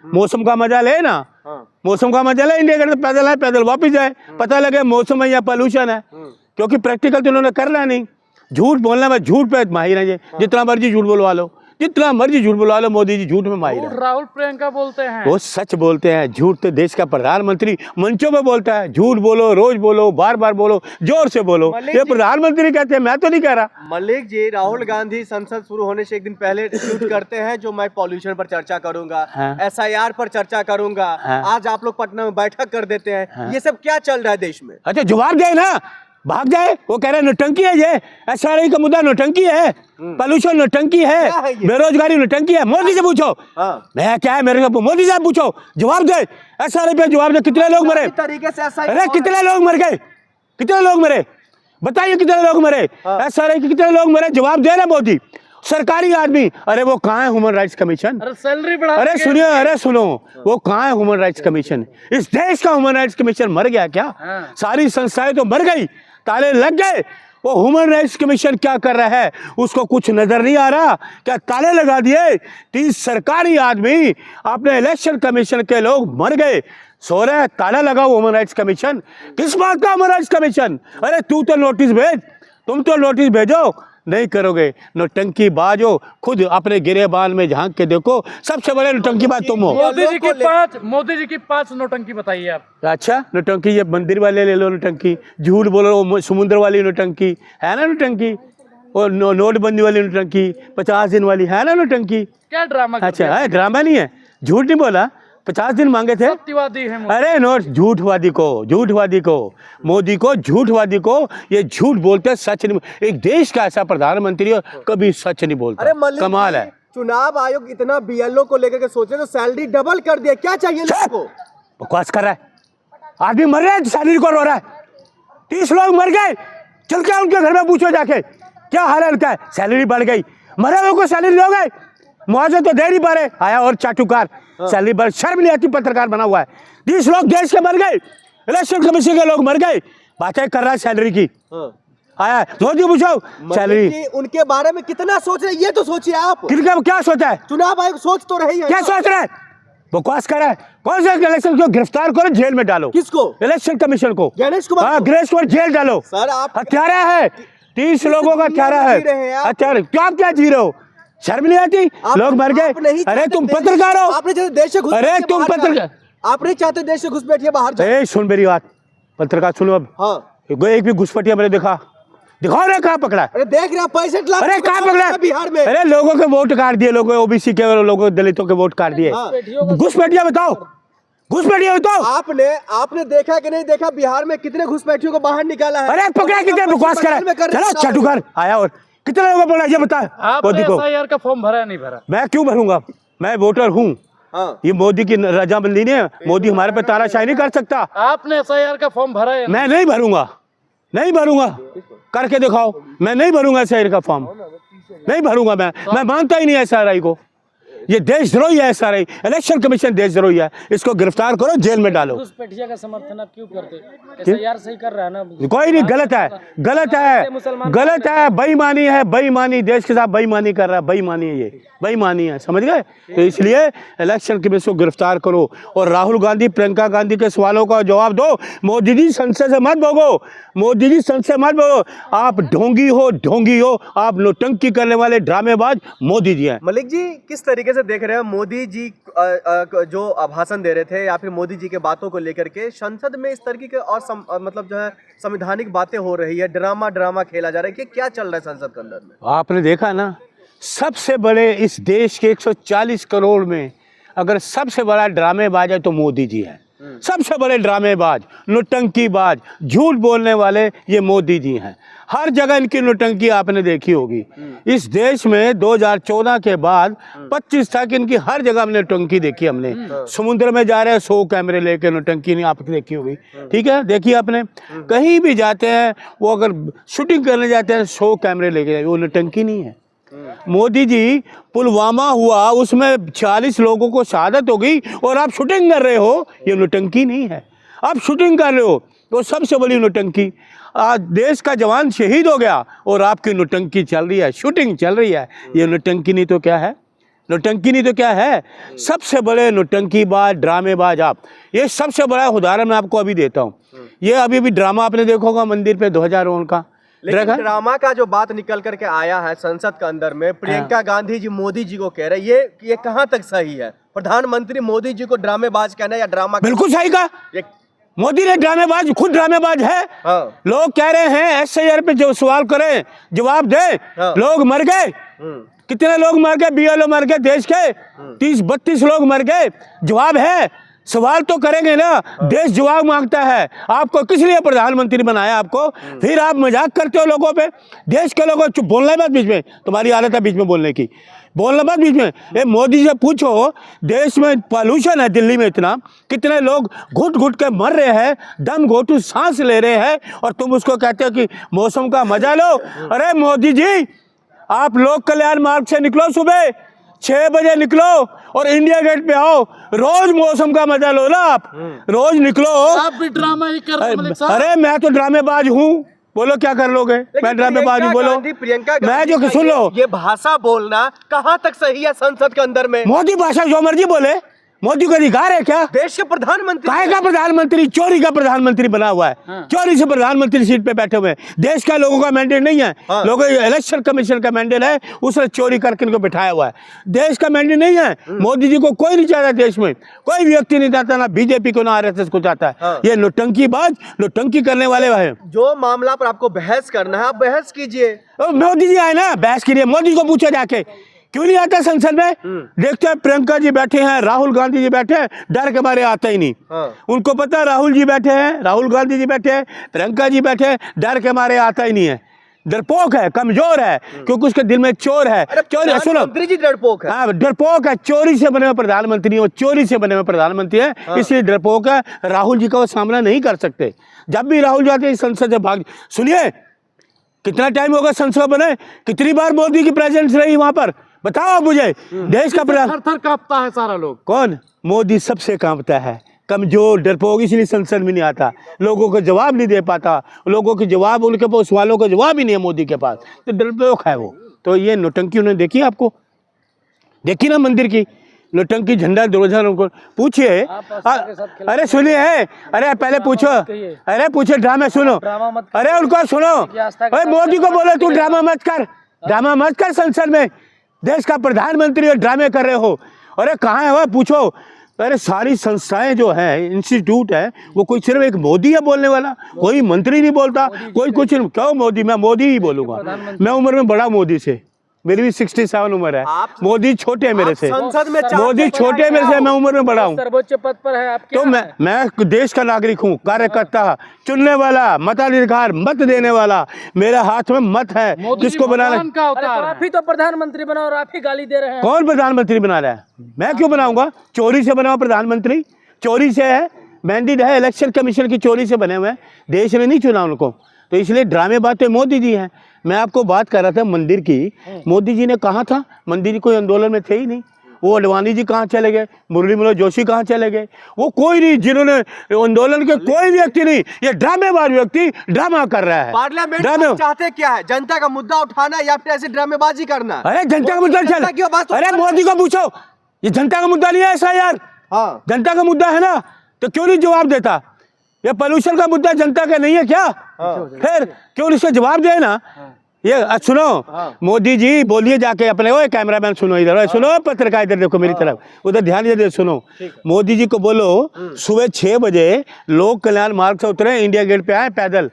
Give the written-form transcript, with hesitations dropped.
मौसम का मजा ले ना, मौसम का मजा ले। इंडिया के पैदल है, पैदल वापिस जाए, पता लगे मौसम है या पोल्यूशन है, क्योंकि प्रैक्टिकल तो उन्होंने करना नहीं। झूठ बोलने में झूठ पे माहिर है, जितना मर्जी झूठ बोलवा लो, जितना मर्जी झूठ बोलवा लो, मोदी जी झूठ में माहिर है। राहुल प्रियंका बोलते हैं, वो सच बोलते हैं। झूठ तो देश का प्रधानमंत्री मंचों पे बोलता है, झूठ बोलो, रोज बोलो, बार बार बोलो, जोर से बोलो, ये प्रधानमंत्री कहते हैं, मैं तो नहीं कह रहा। मलिक जी, राहुल गांधी संसद शुरू होने से एक दिन पहले ट्वीट करते हैं जो मैं पॉल्यूशन पर चर्चा करूंगा, SIR पर चर्चा करूंगा। आज आप लोग पटना में बैठक कर देते हैं, ये सब क्या चल रहा है देश में? अच्छा जवाब दे ना, भाग जाए। वो कह रहे नौटंकी है, ये SRI का मुद्दा नौटंकी है, पोल्यूशन नौटंकी है, बेरोजगारी नौटंकी है। मोदी से पूछो। मैं क्या है मेरे को, मोदी से पूछो, जवाब दे। SRI पे जवाब दे, कितने लोग मरे तरीके से? अरे कितने लोग मर गए, कितने लोग मरे, बताइए कितने लोग मरे? SRI के कितने लोग मरे, जवाब दे रहे मोदी, सरकारी आदमी। अरे वो कहाँ है ह्यूमन राइट्स कमीशन? अरे सैलरी बढ़ा, अरे सुनिए, अरे सुनो, वो कहाँ है ह्यूमन राइट्स कमीशन? इस देश का ह्यूमन राइट्स कमीशन मर गया क्या? सारी संस्थाएं तो मर गई, ताले लग गए। वो ह्यूमन राइट्स कमीशन क्या कर रहा है, उसको कुछ नजर नहीं आ रहा क्या? ताले लगा दिए। 30 सरकारी आदमी, अपने इलेक्शन कमीशन के लोग मर गए, सो रहे, ताला लगाओ ह्यूमन राइट्स कमीशन। किस बात का ह्यूमन राइट्स कमीशन? अरे तू तो नोटिस भेज, तुम तो नोटिस भेजो, नहीं करोगे। नौटंकी बाजो, खुद अपने गिरेबान में झांक के देखो, सबसे बड़े नौटंकी बाज तुम हो। मोदी जी की 5 नौटंकी बताइए आप। अच्छा नौटंकी, ये मंदिर वाले ले लो नौटंकी, झूठ बोलो समुद्र वाली नौटंकी है ना नौटंकी, और नोटबंदी वाली नौटंकी, 50 दिन वाली है ना नौटंकी। क्या ड्रामा? अच्छा है, ड्रामा नहीं है, झूठ नहीं बोला। 50 दिन मांगे थे, सत्यवादी है मोदी। अरे नोट, झूठवादी को मोदी को, झूठवादी को, ये झूठ बोलते, सच नहीं। एक देश का ऐसा प्रधानमंत्री कभी सच नहीं बोलता, कमाल है। चुनाव आयोग इतना BLO को लेकर के सोचे तो सैलरी डबल कर दिया, क्या चाहिए इसको? बकवास कर रहा है, आदमी मर रहा है, सैलरी को रो रहा है। 30 लोग मर गए, चल के उनके घर में पूछो जाके क्या हाल है उनका। सैलरी बढ़ गई, मरे हुए को सैलरी दोगे, मुआवजा तो दे नहीं पा रहे। आया और चाटुकार, सैलरी बढ़, शर्म नहीं आती, पत्रकार बना हुआ है। 30 लोग देश के मर गए, इलेक्शन कमीशन के लोग मर गए, बातें कर रहा है सैलरी की। आया मोदी पूछो सैलरी, उनके बारे में कितना सोच रहे, ये तो सोचिए आप। किनका क्या सोचा है? चुनाव आयोग सोच तो रही है, क्या सोच रहा है? बकवास कर रहा है। कौन से इलेक्शन को गिरफ्तार करो, जेल में डालो। किसको? इलेक्शन कमीशन को, गणेश कुमार। हाँ, गणेश कुमार जेल डालो। सर आप हत्यारा है, 30 लोगों का हत्यारा है, हत्यारा। क्या आप क्या जी रहे हो, शर्म नहीं आती? लोग मर गए। अरे तुम पत्रकार हो, आपने चाहते देश से घुस, अरे तुम पत्रकार, आपने चाहते देश से घुस बैठिए बाहर जाए। सुन मेरी बात, पत्रकार सुनो अब। हाँ, एक भी घुसपैठिया मैंने देखा, दिखाओ ना कहाँ पकड़ा। अरे देख रहे 65 लाख। अरे कहाँ पकड़ा बिहार में? अरे लोगों के वोट काट दिए, लोगों OBC के लोगों, दलितों के वोट काट दिए। घुसपैठिया बताओ, घुसपैठिया बताओ। आपने देखा कि नहीं देखा, बिहार में कितने घुसपैठियों को बाहर निकाला है? अरे पकड़ा, कितने बकवास करा, चलो चाटुकार आया। और कितने लोगों बोला ये बता। आपने SIR का फॉर्म भरा नहीं भरा? मैं क्यों भरूंगा, मैं वोटर हूँ। ये मोदी की रजामंदी नहीं है, मोदी हमारे पे तानाशाही नहीं कर सकता। आपने SIR का फॉर्म भरा है? मैं नहीं भरूंगा, नहीं भरूंगा, करके दिखाओ। मैं नहीं भरूंगा SIR का फॉर्म, नहीं भरूंगा। मैं मानता ही नहीं SRI को, ये देशद्रोही है SRI, इलेक्शन कमीशन देशद्रोही है, इसको गिरफ्तार करो, जेल में डालो। घुसपैठिया का समर्थन आप क्यों करते? SIR सही कर रहा है ना? कोई नहीं, गलत है, गलत है, गलत है, बेईमानी है, बेईमानी, देश के साथ बेईमानी कर रहा है, बेईमानी है, ये बेईमानी है, समझ गए? तो इसलिए इलेक्शन कमीशन को गिरफ्तार करो, और राहुल गांधी, प्रियंका गांधी के सवालों का जवाब दो। मोदी जी संसद से मत भोगो, मोदी जी संसद से मत भोगो। आप ढोंगी हो, आप नौटंकी करने वाले ड्रामेबाज मोदी जी हैं। मलिक जी, किस तरीके से देख रहे हैं मोदी जी जो भाषण दे रहे थे, या फिर मोदी जी के बातों को लेकर के संसद में इस तरीके के और मतलब जो है संवैधानिक बातें हो रही है, ड्रामा खेला जा रहा है कि क्या चल रहा है संसद के अंदर में? आपने देखा ना, सबसे बड़े इस देश के 140 करोड़ में अगर सबसे बड़ा ड्रामेबाज है तो मोदी जी है। सबसे बड़े ड्रामेबाज, नौटंकीबाज, झूठ बोलने वाले ये मोदी जी हैं। हर जगह इनकी नौटंकी आपने देखी होगी। इस देश में 2014 के बाद 25 तक इनकी हर जगह हमने नौटंकी देखी। हमने समुद्र में जा रहे हैं 100 कैमरे लेके, नौटंकी नहीं आपने देखी होगी, ठीक है, देखिए आपने। कहीं भी जाते हैं वो, अगर शूटिंग करने जाते हैं 100 कैमरे लेके, वो नौटंकी नहीं है। मोदी जी, पुलवामा हुआ, उसमें 40 लोगों को शहादत हो गई और आप शूटिंग कर रहे हो, ये नौटंकी नहीं है। आप शूटिंग कर रहे हो तो सबसे बड़ी नौटंकी। आज देश का जवान शहीद हो गया और आपकी नौटंकी चल रही है, शूटिंग चल रही है, ये नौटंकी नहीं तो क्या है? नौटंकी नहीं तो क्या है? सबसे बड़े नौटंकीबाज ड्रामेबाज आप। ये सबसे बड़ा उदाहरण मैं आपको अभी देता हूँ। ये अभी भी ड्रामा आपने देखा होगा मंदिर पे ध्वजारोहण का, लेकिन देखा? ड्रामा का जो बात निकल करके आया है संसद के अंदर में, प्रियंका गांधी जी मोदी जी को कह रहे, ये कहाँ तक सही है? प्रधानमंत्री मोदी जी को ड्रामेबाज कहना या ड्रामा बिल्कुल सही कहा। ये- मोदी ने ड्रामेबाज, खुद ड्रामेबाज है। हाँ। लोग कह रहे हैं एसआईआर पे जो सवाल करें जवाब दे। हाँ। लोग मर गए, कितने लोग मर गए? बीएलओ मर गए देश के, 30-32 लोग मर गए। जवाब है, सवाल तो करेंगे ना। देश जवाब मांगता है। आपको किस लिए प्रधानमंत्री बनाया आपको? फिर आप मजाक करते हो लोगों पे। देश के लोगों चुप, बोलना मत बीच में, तुम्हारी आदत है बीच में बोलने की, बोलना मत बीच में। ये मोदी से पूछो, देश में पॉल्यूशन है दिल्ली में इतना, कितने लोग घुट घुट के मर रहे हैं, दम घोटू सांस ले रहे हैं, और तुम उसको कहते हो कि मौसम का मजा लो। अरे मोदी जी, आप लोक कल्याण मार्ग से निकलो, सुबह 6 बजे निकलो और इंडिया गेट पे आओ। रोज मौसम का मजा लो ना आप, रोज निकलो। आप भी ड्रामा ही कर रहे हैं मलिक साहब। अरे मैं तो ड्रामेबाज हूँ, बोलो क्या कर लोगे? मैं ड्रामेबाज हूँ, बोलो। प्रियंका मैं गांधी जो का सुन लो, ये भाषा बोलना कहाँ तक सही है संसद के अंदर में? मोदी भाषा जो मर्जी बोले, मोदी को अधिकार है क्या? देश के प्रधानमंत्री, काहे का प्रधानमंत्री? चोरी का प्रधानमंत्री बना हुआ है। चोरी से प्रधानमंत्री सीट पे बैठे हुए हैं। देश का लोगों का मैंडेट नहीं है। हाँ। लोगों इलेक्शन कमीशन का मैंडेट है, उसने चोरी करके इनको बिठाया हुआ है। देश का मैंडेट नहीं है। मोदी जी को कोई नहीं चाहता, देश में कोई व्यक्ति नहीं चाहता, ना बीजेपी को ना आरएसएस को चाहता है। हाँ। ये नौटंकीबाज, नौटंकी करने वाले हैं। जो मामला पर आपको बहस करना है, आप बहस कीजिए। मोदी जी आए ना, बहस के लिए मोदी को पूछो जाके, क्यों नहीं आता संसद में? देखते हैं प्रियंका जी बैठे हैं, राहुल गांधी जी बैठे हैं, डर के मारे आता ही नहीं। हाँ। उनको पता है राहुल जी बैठे हैं, राहुल गांधी जी बैठे हैं, प्रियंका जी बैठे हैं, डर के मारे आता ही नहीं है। डरपोक है, कमजोर है, क्योंकि उसके दिल में चोर है। चोरी, सुनो, प्रधानमंत्री जी डरपोक है। हाँ, डरपोक है, चोरी से बने हुए प्रधानमंत्री, वो चोरी से बने हुए प्रधानमंत्री है, इसलिए डरपोक है। राहुल जी का वो सामना नहीं कर सकते। जब भी राहुल जाते हैं संसद से भाग, सुनिए कितना टाइम होगा संसद बने, कितनी बार मोदी की प्रेजेंस रही वहां पर, बताओ आप मुझे। देश का थर थर कांपता है सारा लोग। कौन? मोदी सबसे कांपता है, कमजोर, डरपोक, इसलिए संसद में नहीं आता, लोगों को जवाब नहीं दे पाता। लोगों के जवाब, उनके पास सवालों का जवाब ही नहीं है मोदी के पास, तो डरपोक है वो। तो ये नौटंकी उन्होंने देखी, आपको देखी ना मंदिर की नौटंकी, झंडा ध्वजारोहण उनको पूछिए। अरे सुनिए, अरे पहले पूछो, अरे पूछो, ड्रामा सुनो, अरे उनको सुनो। अरे मोदी को बोलो तू ड्रामा मत कर, ड्रामा मत कर संसद में, देश का प्रधानमंत्री और ड्रामे कर रहे हो। अरे कहाँ है वो, पूछो। अरे सारी संस्थाएं जो है, इंस्टीट्यूट है, वो कोई सिर्फ एक मोदी है बोलने वाला, कोई मंत्री नहीं बोलता, कोई कुछ नहीं। क्यों मोदी? मैं मोदी ही बोलूंगा। मैं उम्र में बड़ा मोदी से, मेरी भी 67 उम्र है। मोदी छोटे है मेरे से, संसद में मोदी छोटे है मेरे से, मैं उम्र में बड़ा हूँ। सर्वोच्च पद पर है आप, तो मैं देश का नागरिक हूँ, कार्यकर्ता, चुनने वाला, मताधिकार, मत देने वाला, मेरे हाथ में मत है किसको बनाना। आप ही तो प्रधानमंत्री बना और आप ही गाली दे रहे हैं। कौन प्रधानमंत्री बना रहा है? मैं क्यों बनाऊंगा? चोरी से बना हुआ प्रधानमंत्री, चोरी से है, मैंडेट है इलेक्शन कमीशन की, चोरी से बने हुए हैं। देश ने नहीं चुना उनको, तो इसलिए ड्रामे बातें मोदी जी हैं। मैं आपको बात कर रहा था मंदिर की, मोदी जी ने कहा था, मंदिर कोई आंदोलन में थे ही नहीं। वो अडवाणी जी कहाँ चले गए, मुरली मनोहर जोशी कहाँ चले गए, वो कोई नहीं, जिन्होंने आंदोलन के कोई व्यक्ति नहीं। ये ड्रामेबाज व्यक्ति ड्रामा कर रहा है। पार्लियामेंट में चाहते क्या है? जनता का मुद्दा उठाना या फिर ऐसे ड्रामेबाजी करना? अरे जनता का मुद्दा चल, अरे मोदी को पूछो, ये जनता का मुद्दा नहीं है ऐसा यार। हाँ, जनता का मुद्दा है ना, तो क्यों नहीं जवाब देता? ये पोल्यूशन का मुद्दा जनता का नहीं है क्या? फिर क्यों इसका जवाब दे ना? ये सुनो, मोदी जी बोलिए जाके अपने, ओए कैमरामैन सुनो इधर, ओए सुनो, पत्रकार इधर देखो मेरी तरफ, उधर ध्यान दे सुनो। मोदी जी को बोलो सुबह 6 बजे लोक कल्याण मार्ग से उतरे, इंडिया गेट पे आए पैदल,